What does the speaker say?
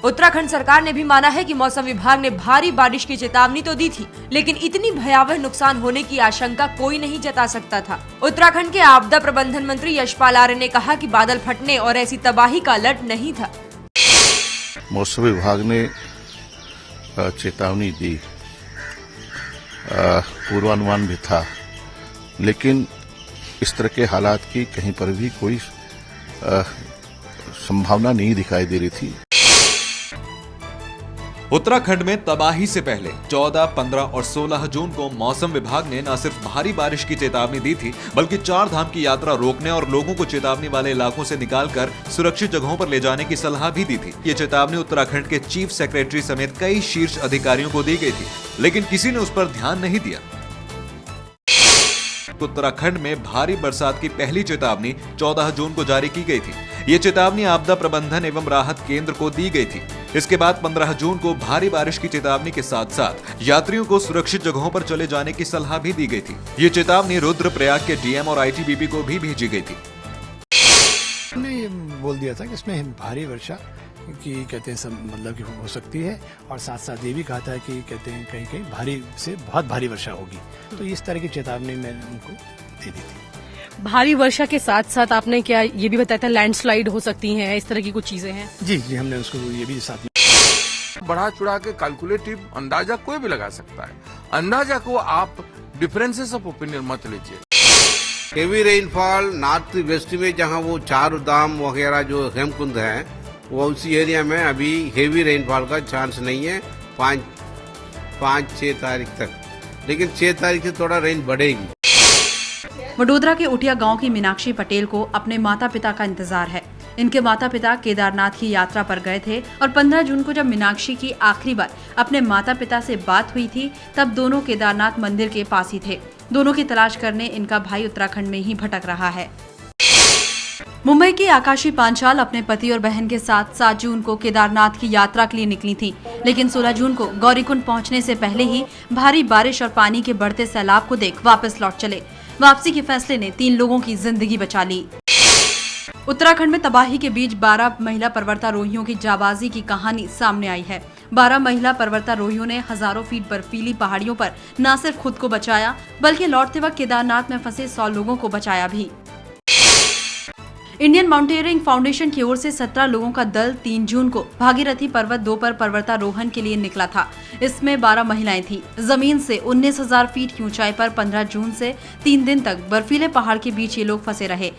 उत्तराखंड सरकार ने भी माना है कि मौसम विभाग ने भारी बारिश की चेतावनी तो दी थी, लेकिन इतनी भयावह नुकसान होने की आशंका कोई नहीं जता सकता था। उत्तराखंड के आपदा प्रबंधन मंत्री यशपाल आर्य ने कहा कि बादल फटने और ऐसी तबाही का अलर्ट नहीं था। मौसम विभाग ने चेतावनी दी, पूर्वानुमान भी था, लेकिन इस तरह के हालात की कहीं पर भी कोई संभावना नहीं दिखाई दे रही थी। उत्तराखंड में तबाही से पहले 14, 15 और 16 जून को मौसम विभाग ने न सिर्फ भारी बारिश की चेतावनी दी थी, बल्कि 4 धाम की यात्रा रोकने और लोगों को चेतावनी वाले इलाकों से निकालकर सुरक्षित जगहों पर ले जाने की सलाह भी दी थी। ये चेतावनी उत्तराखंड के चीफ सेक्रेटरी समेत कई शीर्ष अधिकारियों को दी गई थी, लेकिन किसी ने उस पर ध्यान नहीं दिया। उत्तराखंड में भारी बरसात की पहली चेतावनी 14 जून को जारी की गई थी। ये चेतावनी आपदा प्रबंधन एवं राहत केंद्र को दी गई थी। इसके बाद 15 जून को भारी बारिश की चेतावनी के साथ साथ यात्रियों को सुरक्षित जगहों पर चले जाने की सलाह भी दी गई थी। ये चेतावनी रुद्रप्रयाग के डीएम और आईटीबीपी को भी भेजी गई थी। हमने ये बोल दिया था कि इसमें भारी वर्षा की कहते हैं सब मतलब कि हो सकती है, और साथ साथ ये भी कहा था कि कहते हैं कहीं कहीं भारी से बहुत भारी वर्षा होगी। तो इस तरह की चेतावनी मैंने उनको दे दी थी। भारी वर्षा के साथ साथ आपने क्या ये भी बताया था लैंडस्लाइड हो सकती हैं, इस तरह की कुछ चीजें हैं? जी, हमने उसको ये भी साथ में बढ़ा चढ़ा के कैलकुलेटिव अंदाजा कोई भी लगा सकता है। अंदाजा को आप डिफरेंसेस ऑफ ओपिनियन मत लीजिए। हेवी रेनफॉल नॉर्थ वेस्ट में जहां वो 4 धाम वगैरह जो हेमकुंड है, वो उसी एरिया में अभी हेवी रेनफॉल का चांस नहीं है 5-6 तारीख तक, लेकिन 6 तारीख से थोड़ा रेन बढ़ेगी। वडोदरा के उटिया गांव की मीनाक्षी पटेल को अपने माता पिता का इंतजार है। इनके माता पिता केदारनाथ की यात्रा पर गए थे और 15 जून को जब मीनाक्षी की आखिरी बार अपने माता पिता से बात हुई थी, तब दोनों केदारनाथ मंदिर के पास ही थे। दोनों की तलाश करने इनका भाई उत्तराखंड में ही भटक रहा है। मुंबई की आकाशी पांचाल अपने पति और बहन के साथ 7 जून को केदारनाथ की यात्रा के लिए निकली थी, लेकिन 16 जून को गौरीकुंड पहुंचने से पहले ही भारी बारिश और पानी के बढ़ते सैलाब को देख वापस लौट चले। वापसी के फैसले ने 3 लोगों की जिंदगी बचा ली। उत्तराखंड में तबाही के बीच 12 महिला पर्वतारोहियों की जाबाजी की कहानी सामने आई है। 12 महिला पर्वतारोहियों ने हजारों फीट बर्फीली पहाड़ियों पर न सिर्फ खुद को बचाया, बल्कि लौटते वक्त केदारनाथ में फंसे 100 लोगों को बचाया भी। इंडियन माउंटेनियरिंग फाउंडेशन की ओर से 17 लोगों का दल 3 जून को भागीरथी पर्वत 2 पर पर्वतारोहण के लिए निकला था। इसमें 12 महिलाएं थीं। जमीन से 19,000 फीट की ऊंचाई पर 15 जून से 3 दिन तक बर्फीले पहाड़ के बीच ये लोग फंसे रहे।